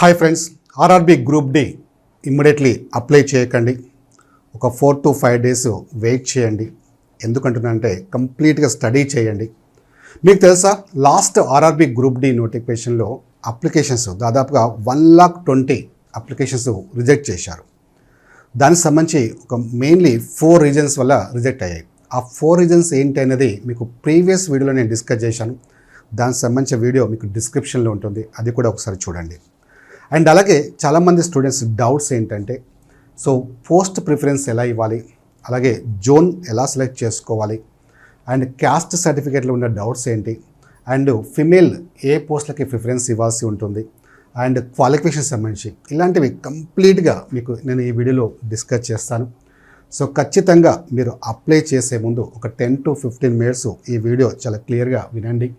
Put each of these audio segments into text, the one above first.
Hi friends, RRB group D immediately apply చేయకండి. ఒక 4 to 5 days wait చేయండి. ఎందుకంటున్నానంటే కంప్లీట్గా స్టడీ చేయండి. మీకు తెలుసా, లాస్ట్ ఆర్ఆర్బి గ్రూప్ డి నోటిఫికేషన్లో అప్లికేషన్స్ దాదాపుగా 120,000 అప్లికేషన్స్ రిజెక్ట్ చేశారు. దానికి సంబంధించి ఒక మెయిన్లీ 4 రీజన్స్ వల్ల రిజెక్ట్ అయ్యాయి. ఆ 4 రీజన్స్ ఏంటి అనేది మీకు ప్రీవియస్ వీడియోలో నేను డిస్కస్ చేశాను. దానికి సంబంధించిన వీడియో మీకు డిస్క్రిప్షన్లో ఉంటుంది, అది కూడా ఒకసారి చూడండి. అండ్ అలాగే చాలామంది స్టూడెంట్స్ డౌట్స్ ఏంటంటే, సో పోస్ట్ ప్రిఫరెన్స్ ఎలా ఇవ్వాలి, అలాగే జోన్ ఎలా సెలెక్ట్ చేసుకోవాలి, అండ్ క్యాస్ట్ సర్టిఫికేట్లో ఉన్న డౌట్స్ ఏంటి, అండ్ ఫిమేల్ ఏ పోస్ట్లకి ప్రిఫరెన్స్ ఇవ్వాల్సి ఉంటుంది, అండ్ క్వాలిఫికేషన్ సంబంధించి ఇలాంటివి కంప్లీట్గా మీకు నేను ఈ వీడియోలో డిస్కస్ చేస్తాను. సో ఖచ్చితంగా మీరు అప్లై చేసే ముందు ఒక 10 to 15 minutes ఈ వీడియో చాలా క్లియర్గా వినండి.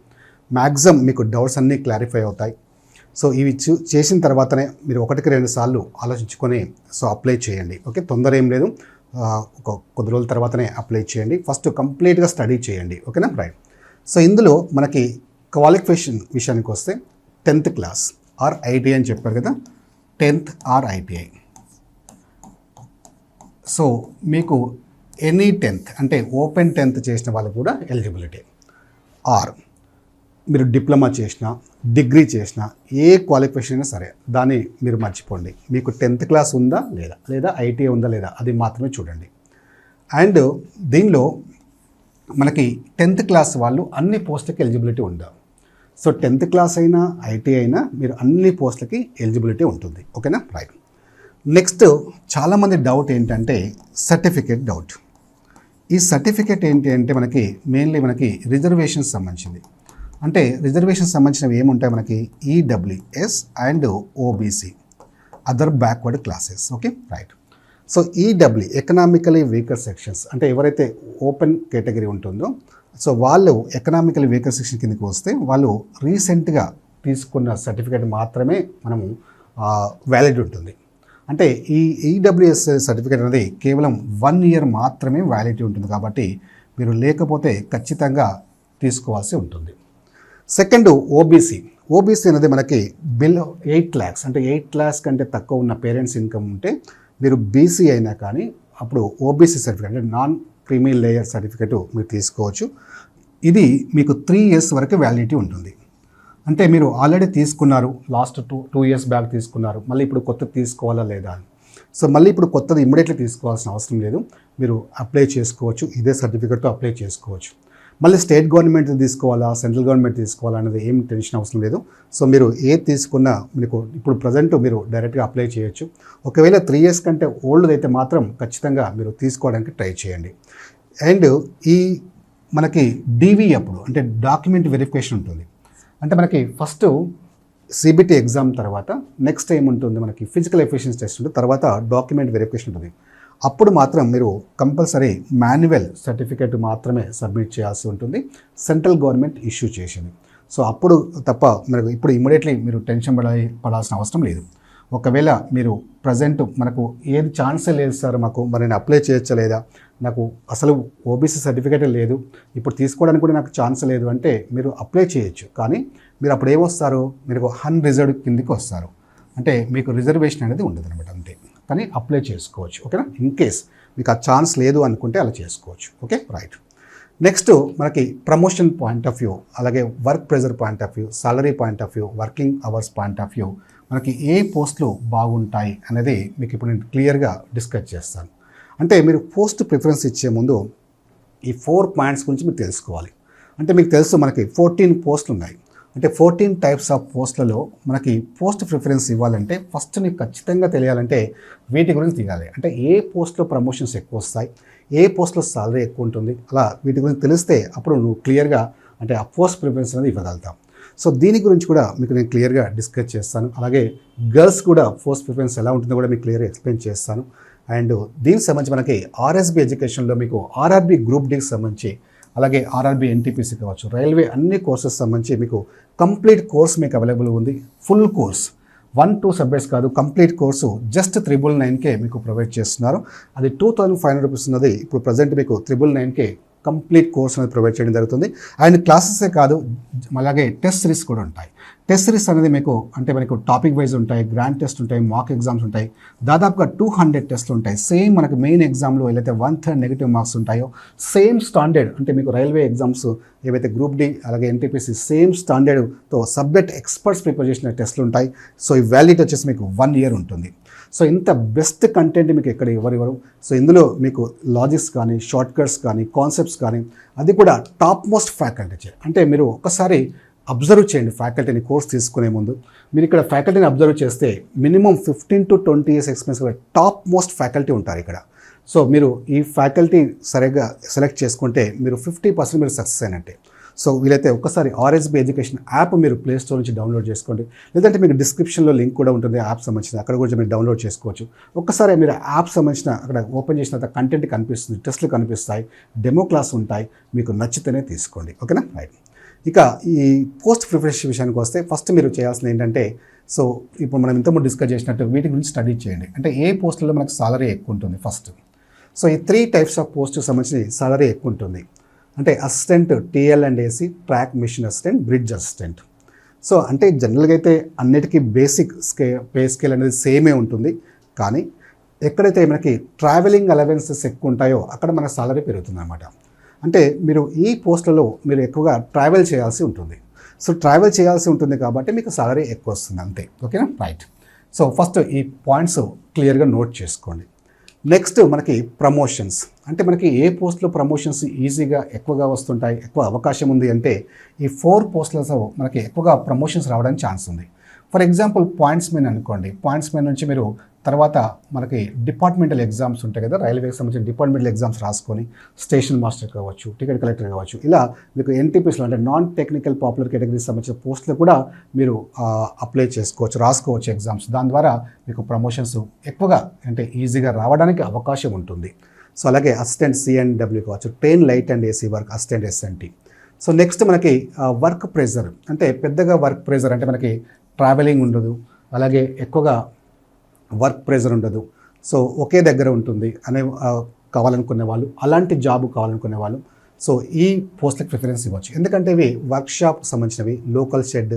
మ్యాక్సిమం మీకు డౌట్స్ అన్నీ క్లారిఫై అవుతాయి. సో ఇవి చేసిన తర్వాతనే మీరు 1-2 సార్లు ఆలోచించుకొని సో అప్లై చేయండి. ఓకే, తొందర ఏం లేదు, ఒక కొద్ది రోజుల తర్వాతనే అప్లై చేయండి. ఫస్ట్ కంప్లీట్గా స్టడీ చేయండి. ఓకేనా, రైట్. సో ఇందులో మనకి క్వాలిఫికేషన్ విషయానికి వస్తే 10th class ఆర్ ఐటీఐ అని చెప్పారు కదా, 10th ఆర్ ఐటీఐ. సో మీకు ఎనీ 10th అంటే ఓపెన్ 10th చేసిన వాళ్ళకి కూడా ఎలిజిబిలిటీ. ఆర్ మీరు డిప్లొమా చేసినా, డిగ్రీ చేసినా, ఏ క్వాలిఫికేషన్ అయినా సరే దాన్ని మీరు మర్చిపోండి. మీకు 10th class ఉందా లేదా ఐటీఐ ఉందా లేదా అది మాత్రమే చూడండి. అండ్ దీనిలో మనకి 10th class వాళ్ళు అన్ని పోస్టులకి ఎలిజిబిలిటీ ఉందా. సో 10th class అయినా ఐటీఐ అయినా మీరు అన్ని పోస్టులకి ఎలిజిబిలిటీ ఉంటుంది. ఓకేనా, రైట్. నెక్స్ట్ చాలామంది డౌట్ ఏంటంటే సర్టిఫికేట్ డౌట్. ఈ సర్టిఫికేట్ ఏంటి అంటే మనకి మెయిన్లీ మనకి రిజర్వేషన్స్ సంబంధించింది. అంటే రిజర్వేషన్ సంబంధించినవి ఏముంటాయి మనకి, EWS and OBC, other backward classes. Okay, right. So EW economically weaker sections అంటే ఎవరైతే ఓపెన్ కేటగిరీ ఉంటుందో సో వాళ్ళు ఎకనామికలీ వీకర్ సెక్షన్ కిందకి వస్తే వాళ్ళు రీసెంట్గా తీసుకున్న సర్టిఫికేట్ మాత్రమే మనము వ్యాలిడ్ ఉంటుంది. అంటే ఈ ఈడబ్ల్యూఎస్ సర్టిఫికేట్ అనేది కేవలం 1 year మాత్రమే వ్యాలిడిటీ ఉంటుంది. కాబట్టి మీరు లేకపోతే ఖచ్చితంగా తీసుకోవాల్సి ఉంటుంది. సెకండ్ ఓబీసీ అనేది మనకి బిలో 8 lakhs అంటే 8 lakhs కంటే తక్కువ ఉన్న పేరెంట్స్ ఇన్కమ్ ఉంటే మీరు బీసీ అయినా కానీ అప్పుడు ఓబీసీ సర్టిఫికేట్ అంటే నాన్ క్రీమీ లేయర్ సర్టిఫికేట్ మీరు తీసుకోవచ్చు. ఇది మీకు 3 years వరకు వ్యాలిడిటీ ఉంటుంది. అంటే మీరు ఆల్రెడీ తీసుకున్నారు, లాస్ట్ 2 years బ్యాక్ తీసుకున్నారు, మళ్ళీ ఇప్పుడు కొత్తది తీసుకోవాలా లేదా అని. సో మళ్ళీ ఇప్పుడు కొత్తది ఇమ్మీడియట్లీ తీసుకోవాల్సిన అవసరం లేదు, మీరు అప్లై చేసుకోవచ్చు. ఇదే సర్టిఫికేట్తో అప్లై చేసుకోవచ్చు. మళ్ళీ స్టేట్ గవర్నమెంట్ తీసుకోవాలా, సెంట్రల్ గవర్నమెంట్ తీసుకోవాలా అనేది ఏం టెన్షన్ అవసరం లేదు. సో మీరు ఏది తీసుకున్నా మీకు ఇప్పుడు ప్రజెంట్ మీరు డైరెక్ట్గా అప్లై చేయొచ్చు. ఒకవేళ 3 years కంటే ఓల్డ్ అయితే మాత్రం ఖచ్చితంగా మీరు తీసుకోవడానికి ట్రై చేయండి. అండ్ ఈ మనకి డీవీ అప్పుడు అంటే డాక్యుమెంట్ వెరిఫికేషన్ ఉంటుంది. అంటే మనకి ఫస్ట్ సిబిటి ఎగ్జామ్ తర్వాత నెక్స్ట్ ఏముంటుంది మనకి ఫిజికల్ ఎఫిషియన్సీ టెస్ట్ ఉంటుంది, తర్వాత డాక్యుమెంట్ వెరిఫికేషన్ ఉంటుంది. అప్పుడు మాత్రం మీరు కంపల్సరీ మాన్యువల్ సర్టిఫికేట్ మాత్రమే సబ్మిట్ చేయాల్సి ఉంటుంది, సెంట్రల్ గవర్నమెంట్ ఇష్యూ చేసింది. సో అప్పుడు తప్ప మనకు ఇప్పుడు ఇమ్మీడియట్లీ మీరు టెన్షన్ పడాల్సిన అవసరం లేదు. ఒకవేళ మీరు ప్రజెంట్ మనకు ఏది ఛాన్సే లేదు సార్ మాకు, మరి నేను అప్లై చేయొచ్చా లేదా, నాకు అసలు ఓబీసీ సర్టిఫికేటే లేదు, ఇప్పుడు తీసుకోవడానికి కూడా నాకు ఛాన్స్ లేదు అంటే మీరు అప్లై చేయొచ్చు. కానీ మీరు అప్పుడు ఏమొస్తారు, మీరు అన్రిజర్వ్డ్ కిందికి వస్తారు. అంటే మీకు రిజర్వేషన్ అనేది ఉండదు అనమాట, అంతే. కానీ అప్లై చేసుకోవచ్చు. ఓకేనా, ఇన్ కేస్ మీకు ఆ ఛాన్స్ లేదు అనుకుంటే అలా చేసుకోవచ్చు. Okay, right. నెక్స్ట్ మనకి ప్రమోషన్ పాయింట్ ఆఫ్ వ్యూ, అలాగే work pressure point of view, salary point of view, working hours point of view మనకి ఏ పోస్టులు బాగుంటాయి అనేది మీకు ఇప్పుడు నేను క్లియర్గా డిస్కస్ చేస్తాను. అంటే మీరు పోస్ట్ ప్రిఫరెన్స్ ఇచ్చే ముందు ఈ 4 points గురించి మీరు తెలుసుకోవాలి. అంటే మీకు తెలుసు మనకి 14 పోస్టులు ఉన్నాయి. అంటే 14 types ఆఫ్ పోస్టులలో మనకి పోస్ట్ ప్రిఫరెన్స్ ఇవ్వాలంటే ఫస్ట్ నీకు ఖచ్చితంగా తెలియాలంటే వీటి గురించి తెలియాలి. అంటే ఏ పోస్ట్లో ప్రమోషన్స్ ఎక్కువ వస్తాయి, ఏ పోస్ట్లో సాలరీ ఎక్కువ ఉంటుంది, అలా వీటి గురించి తెలిస్తే అప్పుడు నువ్వు క్లియర్గా అంటే ఆ పోస్ట్ ప్రిఫరెన్స్ అనేది ఇవ్వగలుగుతాం. సో దీని గురించి కూడా మీకు నేను క్లియర్గా డిస్కస్ చేస్తాను. అలాగే గర్ల్స్ కూడా పోస్ట్ ప్రిఫరెన్స్ ఎలా ఉంటుందో కూడా మీకు క్లియర్గా ఎక్స్ప్లెయిన్ చేస్తాను. అండ్ దీనికి సంబంధించి మనకి ఆర్ఎస్బి ఎడ్యుకేషన్లో మీకు ఆర్ఆర్బి గ్రూప్ డికి సంబంధించి, అలాగే ఆర్ఆర్బి ఎన్టీపీసీ కావచ్చు, రైల్వే అన్ని కోర్సెస్ సంబంధించి మీకు కంప్లీట్ కోర్స్ మీకు అవైలబుల్ ఉంది. ఫుల్ కోర్స్ 1-2 subjects కాదు, కంప్లీట్ కోర్సు జస్ట్ 999K మీకు ప్రొవైడ్ చేస్తున్నారు. అది 2500 రూపీస్ ఉన్నది ఇప్పుడు ప్రజెంట్ మీకు 999K కంప్లీట్ కోర్స్ అనేది ప్రొవైడ్ చేయడం జరుగుతుంది. అండ్ క్లాసెసే కాదు, అలాగే టెస్ట్ సిరీస్ కూడా ఉంటాయి. టెస్ట్ సిరీస్ అనేది మీకు అంటే మనకు టాపిక్ వైజ్ ఉంటాయి, గ్రాండ్ టెస్ట్ ఉంటాయి, మాక్ ఎగ్జామ్స్ ఉంటాయి, దాదాపుగా 200 టెస్ట్లు ఉంటాయి. సేమ్ మనకు మెయిన్ ఎగ్జామ్లో ఏదైతే 1/3 నెగిటివ్ మార్క్స్ ఉంటాయో సేమ్ స్టాండర్డ్ అంటే మీకు రైల్వే ఎగ్జామ్స్ ఏవైతే గ్రూప్ డి అలాగే ఎన్టీపీసీ సేమ్ స్టాండర్డ్తో సబ్జెక్ట్ ఎక్స్పర్ట్స్ ప్రిపేర్ చేసిన టెస్ట్లు ఉంటాయి. సో ఈ వ్యాలిడిటీ వచ్చేసి మీకు 1 year ఉంటుంది. సో ఇంత బెస్ట్ కంటెంట్ మీకు ఎక్కడ ఎవరు. సో ఇందులో మీకు లాజిక్స్ కానీ, షార్ట్ కట్స్ కానీ, కాన్సెప్ట్స్ కానీ, అది కూడా టాప్ మోస్ట్ ఫ్యాకల్టీ. అంటే మీరు ఒక్కసారి అబ్జర్వ్ చేయండి ఫ్యాకల్టీని కోర్స్ తీసుకునే ముందు. మీరు ఇక్కడ ఫ్యాకల్టీని అబ్జర్వ్ చేస్తే మినిమం 15 to 20 years ఎక్స్పీరియన్స్ కూడా టాప్ మోస్ట్ ఫ్యాకల్టీ ఉంటారు ఇక్కడ. సో మీరు ఈ ఫ్యాకల్టీ సరిగ్గా సెలెక్ట్ చేసుకుంటే మీరు 50% మీరు సక్సెస్ అయినట్టే. సో వీలైతే ఒక్కసారి ఆర్ఎస్బి ఎడ్యుకేషన్ యాప్ మీరు ప్లే స్టోర్ నుంచి డౌన్లోడ్ చేసుకోండి, లేదంటే మీకు డిస్క్రిప్షన్లో లింక్ కూడా ఉంటుంది యాప్ సంబంధించిన, అక్కడ కూడా మీరు డౌన్లోడ్ చేసుకోవచ్చు. ఒక్కసారి మీరు యాప్ సంబంధించిన అక్కడ ఓపెన్ చేసిన తర్వాత కంటెంట్ కనిపిస్తుంది, టెస్ట్లు కనిపిస్తాయి, డెమో క్లాస్ ఉంటాయి, మీకు నచ్చితేనే తీసుకోండి. ఓకేనా? రైట్. ఇక ఈ పోస్ట్ ప్రిపరేషన్ విషయానికి వస్తే ఫస్ట్ మీరు చేయాల్సింది ఏంటంటే, సో ఇప్పుడు మనం ఇంతకుముందు డిస్కస్ చేసినట్టు వీటి గురించి స్టడీ చేయండి. అంటే ఏ పోస్టులలో మనకు సాలరీ ఎక్కువ ఉంటుంది ఫస్ట్. సో ఈ 3 types ఆఫ్ పోస్ట్కి సంబంధించి సాలరీ ఎక్కువ ఉంటుంది. అంటే assistant TL and AC, track machine assistant, bridge assistant. So అంటే జనరల్గా అయితే అన్నిటికీ బేసిక్ పే స్కేల్ అనేది సేమే ఉంటుంది. కానీ ఎక్కడైతే మనకి ట్రావెలింగ్ అలవెన్సెస్ ఎక్కువ ఉంటాయో అక్కడ మన సాలరీ పెరుగుతుంది అన్నమాట. అంటే మీరు ఈ పోస్టులలో మీరు ఎక్కువగా ట్రావెల్ చేయాల్సి ఉంటుంది. సో ట్రావెల్ చేయాల్సి ఉంటుంది కాబట్టి మీకు సాలరీ ఎక్కువ వస్తుంది అంతే. ఓకేనా? రైట్. సో ఫస్ట్ ఈ పాయింట్స్ క్లియర్గా నోట్ చేసుకోండి. నెక్స్ట్ మనకి ప్రమోషన్స్. అంటే మనకి ఏ పోస్ట్లో ప్రమోషన్స్ ఈజీగా ఎక్కువగా వస్తుంటాయి, ఎక్కువ అవకాశం ఉంది అంటే ఈ 4 పోస్టులలో మనకి ఎక్కువగా ప్రమోషన్స్ రావడానికి ఛాన్స్ ఉంది. ఫర్ ఎగ్జాంపుల్ పాయింట్స్ మెన్ అనుకోండి. పాయింట్స్ మెన్ నుంచి మీరు తర్వాత మనకి డిపార్ట్మెంటల్ ఎగ్జామ్స్ ఉంటాయి కదా, రైల్వేకి సంబంధించిన డిపార్ట్మెంటల్ ఎగ్జామ్స్ రాసుకొని స్టేషన్ మాస్టర్ కావచ్చు, టికెట్ కలెక్టర్ కావచ్చు, ఇలా మీకు ఎన్టీపీస్లో అంటే నాన్ టెక్నికల్ పాపులర్ కేటగిరీకి సంబంధించిన పోస్టులు కూడా మీరు అప్లై చేసుకోవచ్చు, రాసుకోవచ్చు ఎగ్జామ్స్. దాని ద్వారా మీకు ప్రమోషన్స్ ఎక్కువగా అంటే ఈజీగా రావడానికి అవకాశం ఉంటుంది. సో అలాగే అసిస్టెంట్ సిఎండ్డబ్ల్యూ కావచ్చు, train light and AC work assistant S and T. So next మనకి వర్క్ ప్రెజర్. అంటే పెద్దగా వర్క్ ప్రెజర్ అంటే మనకి ట్రావెలింగ్ ఉండదు, అలాగే ఎక్కువగా వర్క్ ప్రెజర్ ఉండదు. సో ఒకే దగ్గర ఉంటుంది అనే కావాలనుకునే వాళ్ళు, అలాంటి జాబ్ కావాలనుకునే వాళ్ళు సో ఈ పోస్ట్లకు ప్రిఫరెన్స్ ఇవ్వచ్చు. ఎందుకంటే ఇవి వర్క్షాప్ సంబంధించినవి, లోకల్ షెడ్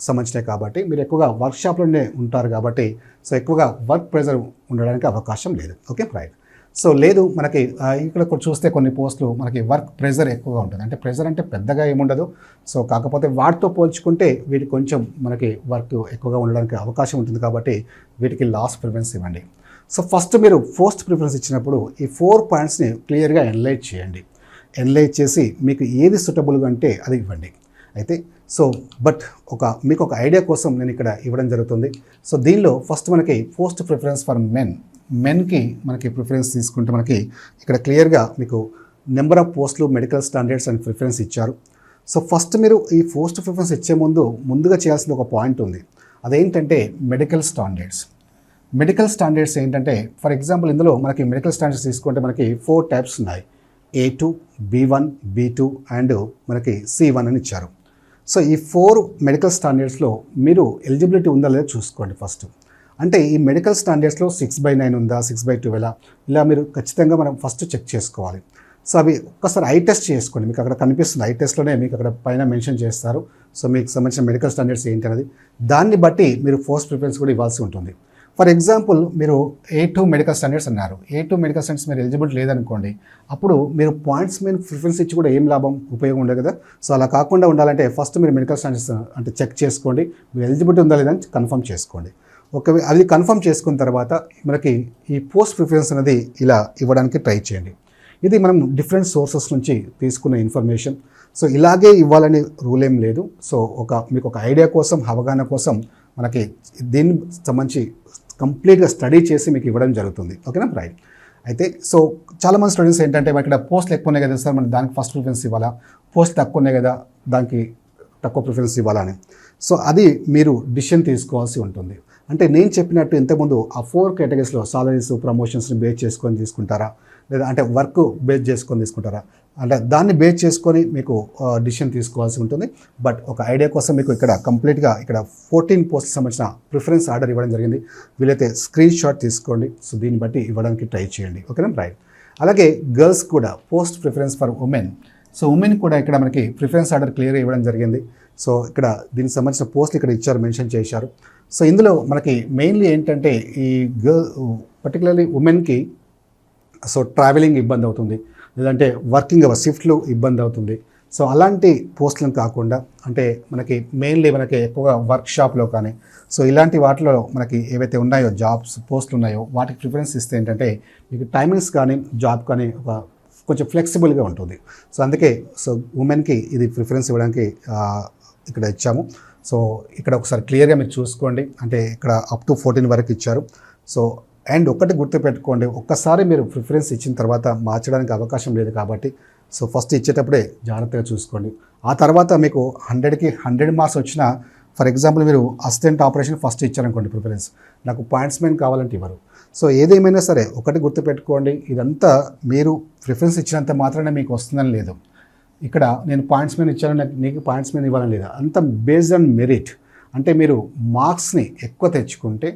సంబంధించినవి కాబట్టి మీరు ఎక్కువగా వర్క్షాప్లోనే ఉంటారు కాబట్టి సో ఎక్కువగా వర్క్ ప్రెజర్ ఉండడానికి అవకాశం లేదు. ఓకే? రైట్. సో లేదు మనకి ఇక్కడ చూస్తే కొన్ని పోస్టులు మనకి వర్క్ ప్రెజర్ ఎక్కువగా ఉంటుంది. అంటే ప్రెజర్ అంటే పెద్దగా ఏముండదు. సో కాకపోతే వాటితో పోల్చుకుంటే వీటికి కొంచెం మనకి వర్క్ ఎక్కువగా ఉండడానికి అవకాశం ఉంటుంది కాబట్టి వీటికి లాస్ట్ ప్రిఫరెన్స్ ఇవ్వండి. సో ఫస్ట్ మీరు పోస్ట్ ప్రిఫరెన్స్ ఇచ్చినప్పుడు ఈ 4 పాయింట్స్ని క్లియర్గా ఎనలైజ్ చేయండి. ఎనలైజ్ చేసి మీకు ఏది సూటబుల్గా అంటే అది ఇవ్వండి. అయితే సో బట్ మీకు ఒక ఐడియా కోసం నేను ఇక్కడ ఇవ్వడం జరుగుతుంది. సో దీనిలో ఫస్ట్ మనకి పోస్ట్ ప్రిఫరెన్స్ ఫర్ మెన్కి మనకి ప్రిఫరెన్స్ తీసుకుంటే మనకి ఇక్కడ క్లియర్గా మీకు నెంబర్ ఆఫ్ పోస్టులు, మెడికల్ స్టాండర్డ్స్ అండ్ ప్రిఫరెన్స్ ఇచ్చారు. సో ఫస్ట్ మీరు ఈ పోస్ట్ ప్రిఫరెన్స్ ఇచ్చే ముందుగా చేయాల్సిన ఒక పాయింట్ ఉంది. అదేంటంటే మెడికల్ స్టాండర్డ్స్. మెడికల్ స్టాండర్డ్స్ ఏంటంటే ఫర్ ఎగ్జాంపుల్ ఇందులో మనకి మెడికల్ స్టాండర్డ్స్ తీసుకుంటే మనకి 4 types ఉన్నాయి. A2, B1, B2 అండ్ మనకి C1 అని ఇచ్చారు. సో ఈ 4 మెడికల్ స్టాండర్డ్స్లో మీరు ఎలిజిబిలిటీ ఉందా లేదా చూసుకోండి ఫస్ట్. అంటే ఈ మెడికల్ స్టాండర్డ్స్లో 6/9 ఉందా, 6/12 ఇలా మీరు ఖచ్చితంగా మనం ఫస్ట్ చెక్ చేసుకోవాలి. సో అవి ఒక్కసారి ఐ టెస్ట్ చేసుకోండి. మీకు అక్కడ కనిపిస్తుంది, ఐ టెస్ట్లోనే మీకు అక్కడ పైన మెన్షన్ చేస్తారు. సో మీకు సంబంధించిన మెడికల్ స్టాండర్డ్స్ ఏంటి అనేది దాన్ని బట్టి మీరు పోస్ట్ ప్రిఫరెన్స్ కూడా ఇవ్వాల్సి ఉంటుంది. ఫర్ ఎగ్జాంపుల్ మీరు A2 మెడికల్ స్టాండర్డ్స్ అన్నారు. A2 మెడికల్ స్టాండర్డ్స్ మీరు ఎలిజిబిలిటీ లేదనుకోండి, అప్పుడు మీరు పాయింట్స్ మీద ప్రిఫరెన్స్ ఇచ్చి కూడా ఏం లాభం, ఉపయోగం ఉండదు కదా. సో అలా కాకుండా ఉండాలంటే ఫస్ట్ మీరు మెడికల్ స్టాండర్డ్స్ అంటే చెక్ చేసుకోండి, మీరు ఎలిజిబిలిటీ ఉందా లేదా అని కన్ఫర్మ్ చేసుకోండి. అది కన్ఫర్మ్ చేసుకున్న తర్వాత మనకి ఈ పోస్ట్ ప్రిఫరెన్స్ అనేది ఇలా ఇవ్వడానికి ట్రై చేయండి. ఇది మనం డిఫరెంట్ సోర్సెస్ నుంచి తీసుకున్న ఇన్ఫర్మేషన్. సో ఇలాగే ఇవ్వాలని రూల్ ఏం లేదు. సో మీకు ఒక ఐడియా కోసం, అవగాహన కోసం మనకి దీన్ని సంబంధించి కంప్లీట్గా స్టడీ చేసి మీకు ఇవ్వడం జరుగుతుంది. ఓకేనా? రైట్. అయితే సో చాలామంది స్టూడెంట్స్ ఏంటంటే ఇక్కడ పోస్టులు ఎక్కువ ఉన్నాయి కదా సార్, మనం దానికి ఫస్ట్ ప్రిఫరెన్స్ ఇవ్వాలా, పోస్ట్ తక్కువ ఉన్నాయి కదా దానికి తక్కువ ప్రిఫరెన్స్ ఇవ్వాలా అని. సో అది మీరు డిసిషన్ తీసుకోవాల్సి ఉంటుంది. అంటే నేను చెప్పినట్టు ఇంతకుముందు ఆ 4 కేటగిరీస్లో సాలరీస్, ప్రమోషన్స్ని బేస్ చేసుకొని తీసుకుంటారా, లేదా అంటే వర్క్ బేస్ చేసుకొని తీసుకుంటారా, అంటే దాన్ని బేస్ చేసుకొని మీకు డిసిషన్ తీసుకోవాల్సి ఉంటుంది. బట్ ఒక ఐడియా కోసం మీకు ఇక్కడ కంప్లీట్గా ఇక్కడ 14 పోస్ట్కి సంబంధించిన ప్రిఫరెన్స్ ఆర్డర్ ఇవ్వడం జరిగింది. వీలైతే స్క్రీన్ షాట్ తీసుకోండి. సో దీన్ని బట్టి ఇవ్వడానికి ట్రై చేయండి. ఓకేనా? రైట్. అలాగే గర్ల్స్ కూడా post preference for women. So women కూడా ఇక్కడ మనకి ప్రిఫరెన్స్ ఆర్డర్ క్లియర్గా ఇవ్వడం జరిగింది. సో ఇక్కడ దీనికి సంబంధించిన పోస్టులు ఇక్కడ ఇచ్చారు, మెన్షన్ చేశారు. సో ఇందులో మనకి మెయిన్లీ ఏంటంటే ఈ పర్టికులర్లీ ఉమెన్కి సో ట్రావెలింగ్ ఇబ్బంది అవుతుంది, లేదంటే వర్కింగ్ అవర్ షిఫ్ట్లు ఇబ్బంది అవుతుంది. సో అలాంటి పోస్టులను కాకుండా అంటే మనకి మెయిన్లీ మనకి ఎక్కువగా వర్క్షాప్లో కానీ సో ఇలాంటి వాటిలో మనకి ఏవైతే ఉన్నాయో జాబ్స్ పోస్టులు ఉన్నాయో వాటికి ప్రిఫరెన్స్ ఇస్తే ఏంటంటే మీకు టైమింగ్స్ కానీ జాబ్ కానీ కొంచెం ఫ్లెక్సిబుల్గా ఉంటుంది. సో అందుకే సో ఉమెన్కి ఇది ప్రిఫరెన్స్ ఇవ్వడానికి ఇక్కడ ఇచ్చాము. సో ఇక్కడ ఒకసారి క్లియర్గా మీరు చూసుకోండి, అంటే ఇక్కడ అప్ టు 14 వరకు ఇచ్చారు. సో అండ్ ఒకటి గుర్తుపెట్టుకోండి, ఒక్కసారి మీరు ప్రిఫరెన్స్ ఇచ్చిన తర్వాత మార్చడానికి అవకాశం లేదు కాబట్టి సో ఫస్ట్ ఇచ్చేటప్పుడే జాగ్రత్తగా చూసుకోండి. ఆ తర్వాత మీకు 100కి 100 మార్క్స్ వచ్చినా ఫర్ ఎగ్జాంపుల్ మీరు అసిస్టెంట్ ఆపరేషన్ ఫస్ట్ ఇచ్చారనుకోండి ప్రిఫరెన్స్, నాకు పాయింట్స్మెన్ కావాలంటే ఇవ్వరు. సో ఏదేమైనా సరే ఒకటి గుర్తుపెట్టుకోండి, ఇదంతా మీరు ప్రిఫరెన్స్ ఇచ్చినంత మాత్రమే మీకు వస్తుందని లేదు. ఇక్కడ నేను పాయింట్స్మెన్ ఇచ్చాను నీకు పాయింట్స్మెన్ ఇవ్వాలని లేదు, అంత బేస్డ్ ఆన్ మెరిట్. అంటే మీరు మార్క్స్ని ఎక్కువ తెచ్చుకుంటే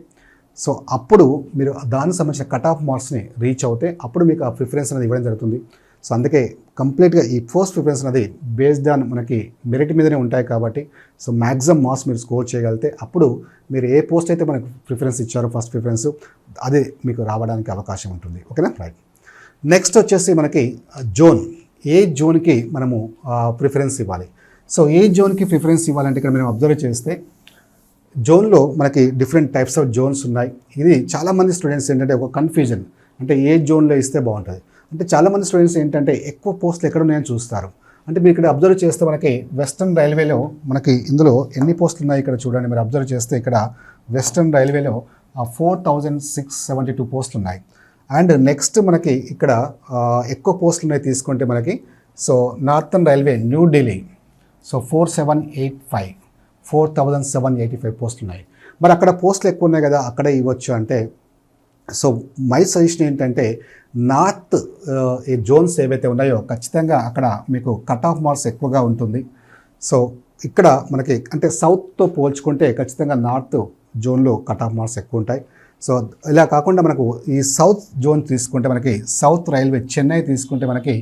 సో అప్పుడు మీరు దానికి సంబంధించిన కట్ ఆఫ్ మార్క్స్ని రీచ్ అవుతే అప్పుడు మీకు ఆ ప్రిఫరెన్స్ అనేది ఇవ్వడం జరుగుతుంది. సో అందుకే కంప్లీట్గా ఈ పోస్ట్ ప్రిఫరెన్స్ అనేది బేస్డ్ ఆన్ మనకి మెరిట్ మీదనే ఉంటాయి కాబట్టి సో మ్యాక్సిమం మార్క్స్ మీరు స్కోర్ చేయగలిగితే అప్పుడు మీరు ఏ పోస్ట్ అయితే మనకు ప్రిఫరెన్స్ ఇచ్చారో ఫస్ట్ ప్రిఫరెన్స్ అది మీకు రావడానికి అవకాశం ఉంటుంది. ఓకేనా, రైట్. నెక్స్ట్ వచ్చేసి మనకి జోన్, ఏ జోన్కి మనము ప్రిఫరెన్స్ ఇవ్వాలి. సో ఏ జోన్కి ప్రిఫరెన్స్ ఇవ్వాలంటే ఇక్కడ మనం అబ్జర్వ్ చేస్తే జోన్లో మనకి డిఫరెంట్ టైప్స్ ఆఫ్ జోన్స్ ఉన్నాయి. ఇది చాలామంది స్టూడెంట్స్ ఏంటంటే ఒక కన్ఫ్యూజన్, అంటే ఏ జోన్లో ఇస్తే బాగుంటుంది అంటే చాలామంది స్టూడెంట్స్ ఏంటంటే ఎక్కువ పోస్టులు ఎక్కడ ఉన్నాయని చూస్తారు. అంటే మీరు ఇక్కడ అబ్జర్వ్ చేస్తే మనకి వెస్టర్న్ రైల్వేలో మనకి ఇందులో ఎన్ని పోస్టులు ఉన్నాయి ఇక్కడ చూడండి. మీరు అబ్జర్వ్ చేస్తే ఇక్కడ వెస్టర్న్ రైల్వేలో 4672 పోస్టులు ఉన్నాయి. అండ్ నెక్స్ట్ మనకి ఇక్కడ ఎక్కువ పోస్టులు ఉన్నాయి తీసుకుంటే మనకి so northern railway new Delhi so 4785 పోస్టులు ఉన్నాయి. మరి అక్కడ పోస్టులు ఎక్కువ ఉన్నాయి కదా, అక్కడే ఇవ్వచ్చు అంటే సో మై సజెషన్ ఏంటంటే నార్త్ ఈ జోన్స్ ఏవైతే ఉన్నాయో ఖచ్చితంగా అక్కడ మీకు కట్ ఆఫ్ మార్క్స్ ఎక్కువగా ఉంటుంది. సో ఇక్కడ మనకి అంటే సౌత్తో పోల్చుకుంటే ఖచ్చితంగా నార్త్ జోన్లో కట్ ఆఫ్ మార్క్స్ ఎక్కువ ఉంటాయి. సో ఇలా కాకుండా మనకు ఈ సౌత్ జోన్ తీసుకుంటే మనకి సౌత్ రైల్వే చెన్నై తీసుకుంటే మనకి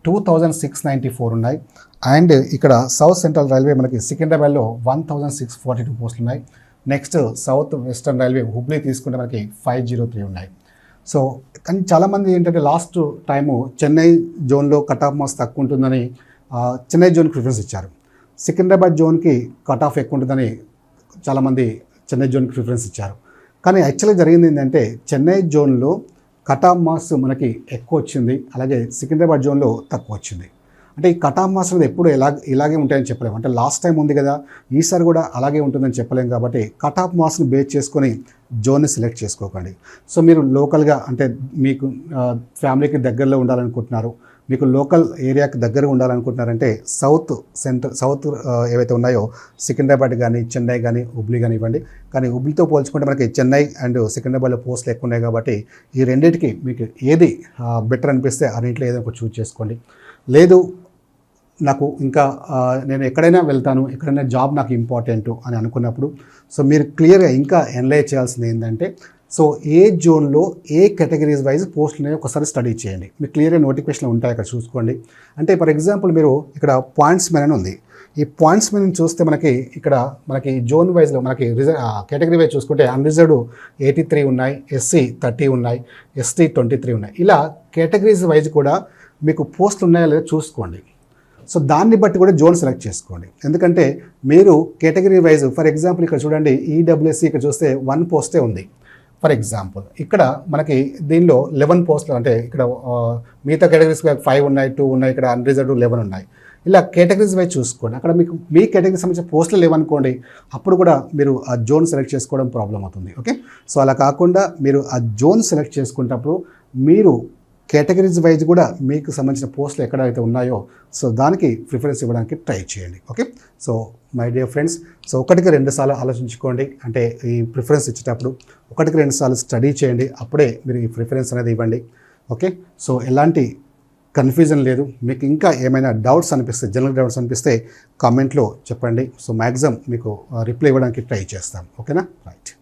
2694 ఉన్నాయి. అండ్ ఇక్కడ సౌత్ సెంట్రల్ రైల్వే మనకి సికింద్రాబాద్లో 1642 పోస్టులు ఉన్నాయి. Next south western railway Hubli తీసుకుంటే మనకి 503 ఉన్నాయి. సో కానీ చాలామంది ఏంటంటే లాస్ట్ టైము చెన్నై జోన్లో కట్ ఆఫ్ మార్క్స్ తక్కువ ఉంటుందని చెన్నై జోన్కి ప్రిఫరెన్స్ ఇచ్చారు. సికింద్రాబాద్ జోన్కి కట్ ఆఫ్ ఎక్కువ ఉంటుందని చాలామంది చెన్నై జోన్కి ప్రిఫరెన్స్ ఇచ్చారు. కానీ యాక్చువల్గా జరిగింది ఏంటంటే చెన్నై జోన్లో కట్ ఆఫ్ మార్క్స్ మనకి ఎక్కువ వచ్చింది, అలాగే సికింద్రాబాద్ జోన్లో తక్కువ వచ్చింది. అంటే ఈ కట్ ఆఫ్ మార్క్స్ అనేది ఎప్పుడు ఇలాగే ఉంటాయని చెప్పలేము. అంటే లాస్ట్ టైం ఉంది కదా, ఈసారి కూడా అలాగే ఉంటుందని చెప్పలేము. కాబట్టి కట్ ఆఫ్ మార్క్స్ని బేస్ చేసుకొని జోన్ని సెలెక్ట్ చేసుకోకండి. సో మీరు లోకల్గా అంటే మీకు ఫ్యామిలీకి దగ్గరలో ఉండాలనుకుంటున్నారు, మీకు లోకల్ ఏరియాకి దగ్గరగా ఉండాలనుకుంటున్నారంటే సౌత్ ఏవైతే ఉన్నాయో సికింద్రాబాద్ కానీ చెన్నై కానీ హుబ్లీ కానీ ఇవ్వండి. కానీ హుబ్లీతో పోల్చుకుంటే మనకి చెన్నై అండ్ సికింద్రాబాద్లో పోస్టులు ఎక్కువ ఉన్నాయి కాబట్టి ఈ రెండింటికి మీకు ఏది బెటర్ అనిపిస్తే ఆ రెండింటిలో ఏదో ఒకటి చూస్ చేసుకోండి. లేదు నాకు ఇంకా నేను ఎక్కడైనా వెళ్తాను, ఎక్కడైనా జాబ్ నాకు ఇంపార్టెంట్ అని అనుకున్నప్పుడు సో మీరు క్లియర్గా ఇంకా ఎనలైజ్ చేయాల్సింది ఏంటంటే సో ఏ జోన్లో ఏ కేటగిరీస్ వైజ్ పోస్టులు ఉన్నాయో ఒకసారి స్టడీ చేయండి. మీకు క్లియర్గా నోటిఫికేషన్లు ఉంటాయి అక్కడ చూసుకోండి. అంటే ఫర్ ఎగ్జాంపుల్ మీరు ఇక్కడ పాయింట్స్ మెన్ అని ఉంది, ఈ పాయింట్స్ మెన్ చూస్తే మనకి జోన్ వైజ్లో మనకి కేటగిరీ వైజ్ చూసుకుంటే అన్రిజర్వ్డ్ 83 ఉన్నాయి, ఎస్సీ 30 ఉన్నాయి, ఎస్టీ 23 ఉన్నాయి. ఇలా కేటగిరీస్ వైజ్ కూడా మీకు పోస్టులు ఉన్నాయో లేదో చూసుకోండి. సో దాన్ని బట్టి కూడా జోన్ సెలెక్ట్ చేసుకోండి. ఎందుకంటే మీరు కేటగిరీ వైజ్ ఫర్ ఎగ్జాంపుల్ ఇక్కడ చూడండి ఈడబ్ల్యూఎస్సీ ఇక్కడ చూస్తే 1 పోస్టే ఉంది ఫర్ ఎగ్జాంపుల్. ఇక్కడ మనకి దీనిలో 11 పోస్టులు, అంటే ఇక్కడ మిగతా కేటగిరీస్ 5 ఉన్నాయి, 2 ఉన్నాయి, ఇక్కడ అన్రిజర్వ్డ్ 11 ఉన్నాయి. ఇలా కేటగిరీస్ వైజ్ చూసుకోండి. అక్కడ మీకు మీ కేటగిరీకి సంబంధించిన పోస్టులు లేవనుకోండి, అప్పుడు కూడా మీరు ఆ జోన్ సెలెక్ట్ చేసుకోవడం ప్రాబ్లం అవుతుంది. ఓకే, సో అలా కాకుండా మీరు ఆ జోన్ సెలెక్ట్ చేసుకునేటప్పుడు మీరు కేటగిరీస్ వైజ్ కూడా మీకు సంబంధించిన పోస్టులు ఎక్కడైతే ఉన్నాయో సో దానికి ప్రిఫరెన్స్ ఇవ్వడానికి ట్రై చేయండి. Okay, so my dear friends, so 1కి 2 సార్లు ఆలోచించుకోండి. అంటే ఈ ప్రిఫరెన్స్ ఇచ్చేటప్పుడు 1కి 2 సార్లు స్టడీ చేయండి, అప్పుడే మీరు ఈ ప్రిఫరెన్స్ అనేది ఇవ్వండి. ఓకే, సో ఎలాంటి కన్ఫ్యూజన్ లేదు. మీకు ఇంకా ఏమైనా డౌట్స్ అనిపిస్తే, జనరల్ డౌట్స్ అనిపిస్తే కామెంట్లో చెప్పండి. సో మ్యాక్సిమం మీకు రిప్లై ఇవ్వడానికి ట్రై చేస్తాం. ఓకేనా, రైట్.